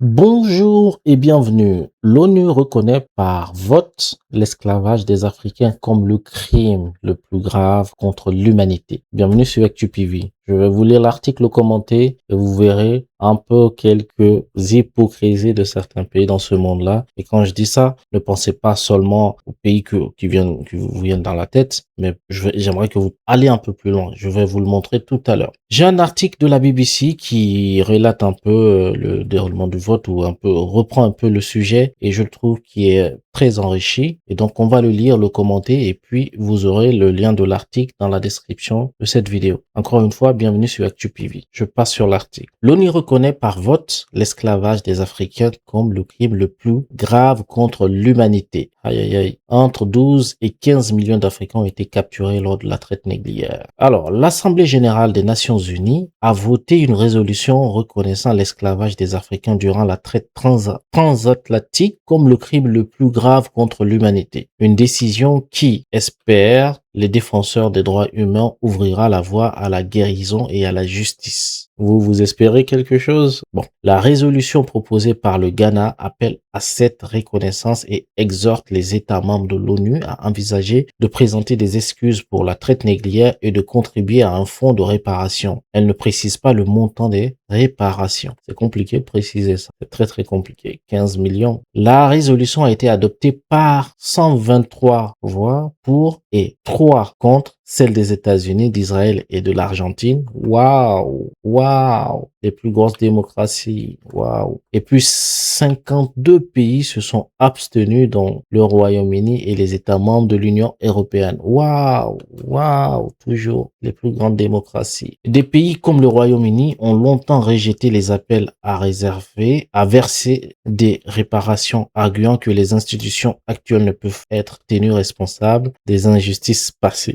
Bonjour et bienvenue. L'ONU reconnaît par vote l'esclavage des Africains comme le crime le plus grave contre l'humanité. Bienvenue sur ActuPV. Je vais vous lire l'article commenté et vous verrez un peu quelques hypocrisies de certains pays dans ce monde-là. Et quand je dis ça, ne pensez pas seulement aux pays qui vous viennent dans la tête, mais j'aimerais que vous allez un peu plus loin. Je vais vous le montrer tout à l'heure. J'ai un article de la BBC qui relate un peu le déroulement du vote ou un peu reprend un peu le sujet et je le trouve qui est très enrichi. Et donc, on va le lire, le commenter et puis vous aurez le lien de l'article dans la description de cette vidéo. Encore une fois, bienvenue sur ActuPV. Je passe sur l'article. L'ONU reconnaît par vote l'esclavage des Africains comme le crime le plus grave contre l'humanité. Aïe, aïe, aïe. Entre 12 et 15 millions d'Africains ont été capturés lors de la traite négrière. Alors, l'Assemblée générale des Nations unies a voté une résolution reconnaissant l'esclavage des Africains durant la traite transatlantique comme le crime le plus grave contre l'humanité. Une décision qui, espère les défenseurs des droits humains, ouvrira la voie à la guérison et à la justice. Vous espérez quelque chose? Bon, la résolution proposée par le Ghana appelle à cette reconnaissance et exhorte les États membres de l'ONU à envisager de présenter des excuses pour la traite négrière et de contribuer à un fonds de réparation. Elle ne précise pas le montant des réparations. C'est compliqué de préciser ça. C'est très compliqué. 15 millions. La résolution a été adoptée par 123 voix pour et 3 contre, celle des États-Unis, d'Israël et de l'Argentine. Waouh! Waouh! Les plus grosses démocraties. Waouh! Et puis 52 pays se sont abstenus, dont le Royaume-Uni et les États membres de l'Union européenne. Waouh! Waouh! Toujours les plus grandes démocraties. Des pays comme le Royaume-Uni ont longtemps rejeté les appels à verser des réparations, arguant que les institutions actuelles ne peuvent être tenues responsables des injustices passées.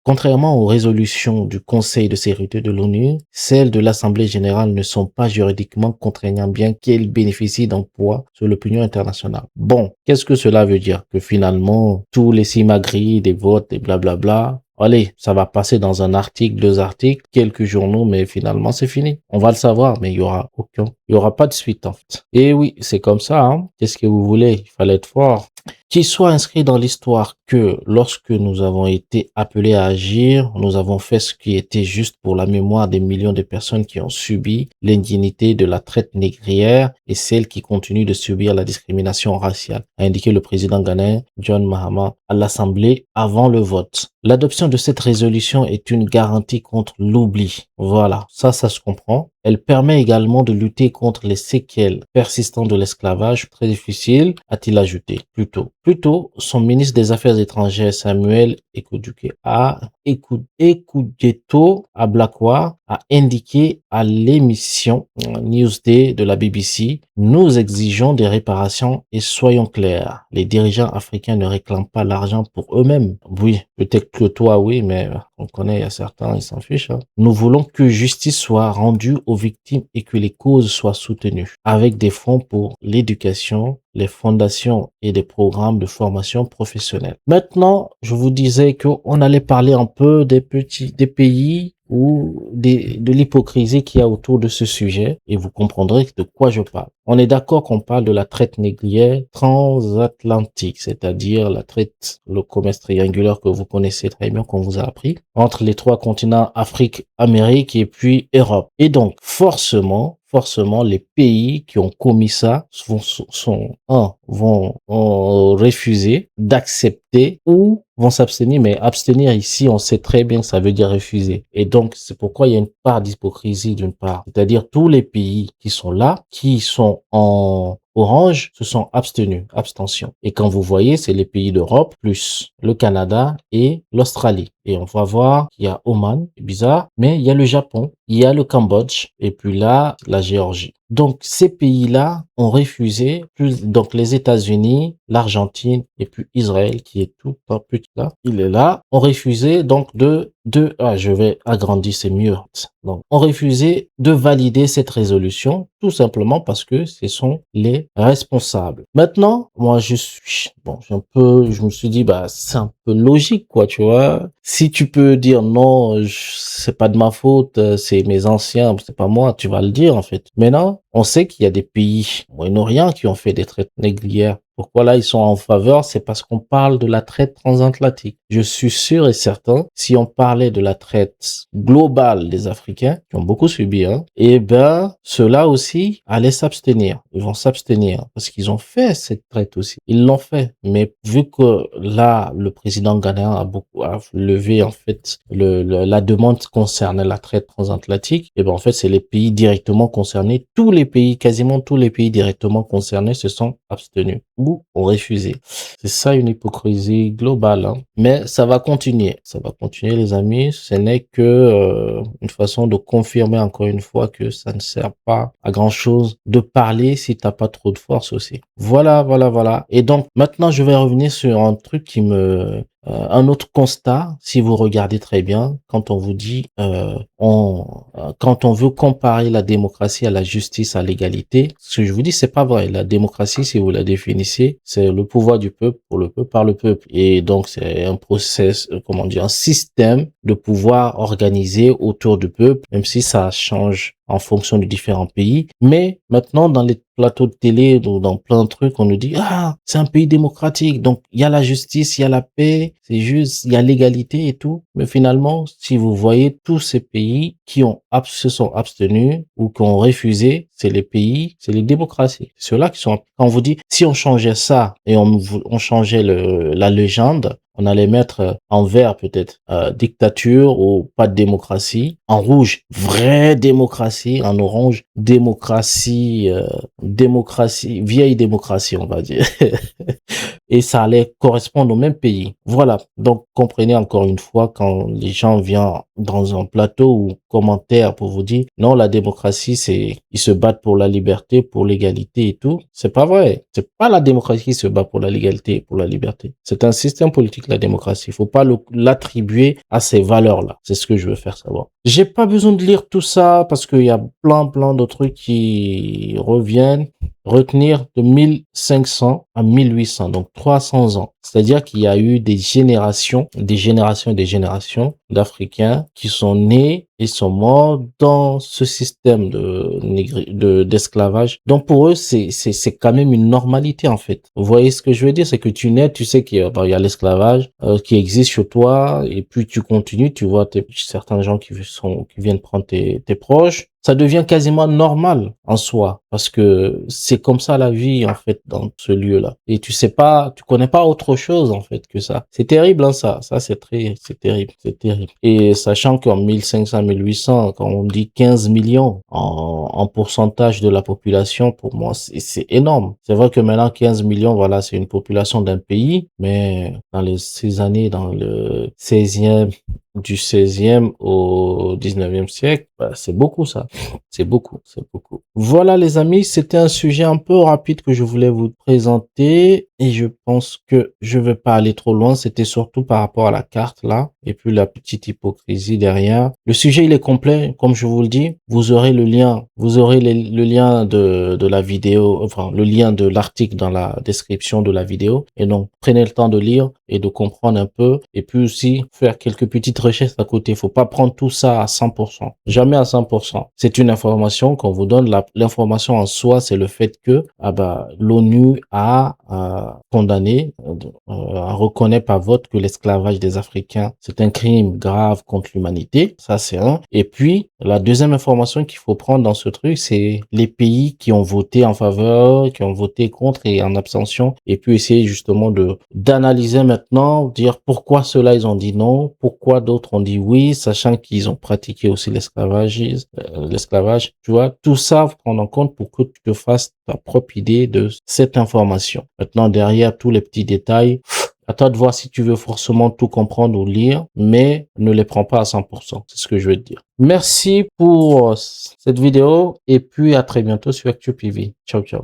Contrairement aux résolutions du Conseil de sécurité de l'ONU, celles de l'Assemblée générale ne sont pas juridiquement contraignantes bien qu'elles bénéficient d'un poids sur l'opinion internationale. Bon, qu'est-ce que cela veut dire? Que finalement, tous les simagris, des votes et blablabla, allez, ça va passer dans un article, 2 articles, quelques journaux, mais finalement c'est fini. On va le savoir, mais il y aura pas de suite en fait. Et oui, c'est comme ça, hein. Qu'est-ce que vous voulez? Il fallait être fort. Qu'il soit inscrit dans l'histoire que lorsque nous avons été appelés à agir, nous avons fait ce qui était juste pour la mémoire des millions de personnes qui ont subi l'indignité de la traite négrière et celles qui continuent de subir la discrimination raciale, a indiqué le président ghanéen John Mahama à l'Assemblée avant le vote. L'adoption de cette résolution est une garantie contre l'oubli. Voilà, ça se comprend. Elle permet également de lutter contre les séquelles persistantes de l'esclavage, très difficile, a-t-il ajouté, plus tôt, son ministre des Affaires étrangères, Samuel Ekudzeto Ablakwa, a indiqué à l'émission Newsday de la BBC: nous exigeons des réparations et soyons clairs, les dirigeants africains ne réclament pas l'argent pour eux-mêmes. Oui, peut-être que toi, oui, mais on connaît, il y a certains, ils s'en fichent. Hein. Nous voulons que justice soit rendue aux victimes et que les causes soient soutenues, avec des fonds pour l'éducation, les fondations et des programmes de formation professionnelle. Maintenant, je vous disais qu'on allait parler un peu des pays ou de l'hypocrisie qu'il y a autour de ce sujet et vous comprendrez de quoi je parle. On est d'accord qu'on parle de la traite négrière transatlantique, c'est-à-dire la traite, le commerce triangulaire que vous connaissez très bien, qu'on vous a appris, entre les 3 continents, Afrique, Amérique et puis Europe. Et donc, forcément, les pays qui ont commis ça vont refuser d'accepter ou vont s'abstenir, mais abstenir ici, on sait très bien que ça veut dire refuser. Et donc, c'est pourquoi il y a une part d'hypocrisie d'une part. C'est-à-dire tous les pays qui sont là, qui sont en orange, se sont abstenus, abstention. Et quand vous voyez, c'est les pays d'Europe, plus le Canada et l'Australie. Et on va voir qu'il y a Oman, c'est bizarre, mais il y a le Japon, il y a le Cambodge, et puis là, la Géorgie. Donc, ces pays-là ont refusé, donc les États-Unis, l'Argentine, et puis Israël, qui est tout un petit là, il est là, ont refusé donc je vais agrandir, c'est mieux. Donc, ont refusé de valider cette résolution, tout simplement parce que ce sont les responsables. Maintenant, moi, je me suis dit, c'est un peu logique, quoi, tu vois. Si tu peux dire non, c'est pas de ma faute, c'est mes anciens, c'est pas moi, tu vas le dire, en fait. Mais non, On sait qu'il y a des pays moyen-orient qui ont fait des traités négrières. Pourquoi là ils sont en faveur? C'est parce qu'on parle de la traite transatlantique. Je suis sûr et certain, si on parlait de la traite globale des Africains, qui ont beaucoup subi, hein, eh ben, ceux-là aussi allaient s'abstenir. Ils vont s'abstenir parce qu'ils ont fait cette traite aussi. Ils l'ont fait. Mais vu que là, le président ghanéen a levé, en fait, la demande concernant la traite transatlantique, eh ben, en fait, c'est les pays directement concernés. Tous les pays, quasiment tous les pays directement concernés se sont abstenus ou ont refusé. C'est ça une hypocrisie globale, hein. Mais ça va continuer. Ça va continuer, les amis. Ce n'est que une façon de confirmer encore une fois que ça ne sert pas à grand chose de parler si t'as pas trop de force aussi. Voilà, voilà, voilà. Et donc, maintenant, je vais revenir sur un truc qui me un autre constat, si vous regardez très bien, quand on vous dit, quand on veut comparer la démocratie à la justice, à l'égalité, ce que je vous dis, c'est pas vrai. La démocratie, si vous la définissez, c'est le pouvoir du peuple pour le peuple par le peuple. Et donc, c'est un process, comment dire, un système de pouvoir organisé autour du peuple, même si ça change en fonction de différents pays. Mais maintenant, dans les plateaux de télé, dans plein de trucs, on nous dit, ah, c'est un pays démocratique. Donc, il y a la justice, il y a la paix, c'est juste, il y a l'égalité et tout. Mais finalement, si vous voyez tous ces pays qui se sont abstenus ou qui ont refusé, c'est les pays, c'est les démocraties. C'est ceux-là qui sont, quand on vous dit, si on changeait ça et on changeait la légende, on allait mettre en vert peut-être dictature ou pas de démocratie, en rouge vraie démocratie, en orange démocratie, vieille démocratie on va dire. Et ça allait correspondre au même pays. Voilà. Donc, comprenez encore une fois quand les gens viennent dans un plateau ou commentaire pour vous dire, non, la démocratie, ils se battent pour la liberté, pour l'égalité et tout. C'est pas vrai. C'est pas la démocratie qui se bat pour la légalité et pour la liberté. C'est un système politique, la démocratie. Il faut pas l'attribuer à ces valeurs-là. C'est ce que je veux faire savoir. J'ai pas besoin de lire tout ça parce qu'il y a plein de trucs qui reviennent. Retenir de 1500 à 1800, donc 300 ans. C'est-à-dire qu'il y a eu des générations d'Africains qui sont nés et sont morts dans ce système d'esclavage. Donc pour eux, c'est quand même une normalité en fait. Vous voyez ce que je veux dire? C'est que tu nais, tu sais qu'il y a l'esclavage qui existe chez toi et puis tu continues, tu vois certains gens qui viennent prendre tes proches. Ça devient quasiment normal en soi parce que c'est comme ça la vie en fait dans ce lieu-là. Et tu connais pas autre chose en fait que ça. C'est terrible hein, ça c'est terrible. Et sachant qu'en 1500, 1800, quand on dit 15 millions en pourcentage de la population, pour moi c'est énorme. C'est vrai que maintenant 15 millions, voilà, c'est une population d'un pays, mais ces années, dans du 16e au 19e siècle, c'est beaucoup ça. C'est beaucoup. Voilà les amis, c'était un sujet un peu rapide que je voulais vous présenter et je pense que je vais pas aller trop loin. C'était surtout par rapport à la carte là et puis la petite hypocrisie derrière. Le sujet il est complet, comme je vous le dis. Vous aurez le lien, le lien de la vidéo, enfin le lien de l'article dans la description de la vidéo. Et donc prenez le temps de lire et de comprendre un peu et puis aussi faire quelques petites recherches à côté. Faut pas prendre tout ça à 100%. Jamais à 100%. C'est une information qu'on vous donne. L'information en soi, c'est le fait que l'ONU a condamné, reconnaît par vote que l'esclavage des Africains, c'est un crime grave contre l'humanité. Ça, c'est un. Et puis, la deuxième information qu'il faut prendre dans ce truc, c'est les pays qui ont voté en faveur, qui ont voté contre et en abstention. Et puis, essayer justement d'analyser maintenant, dire pourquoi ceux-là, ils ont dit non, pourquoi d'autres ont dit oui, sachant qu'ils ont pratiqué aussi l'esclavage, tu vois, tout ça, prendre en compte pour que tu te fasses ta propre idée de cette information. Maintenant, derrière tous les petits détails, à toi de voir si tu veux forcément tout comprendre ou lire, mais ne les prends pas à 100%. C'est ce que je veux te dire. Merci pour cette vidéo et puis à très bientôt sur ActuPV. Ciao, ciao.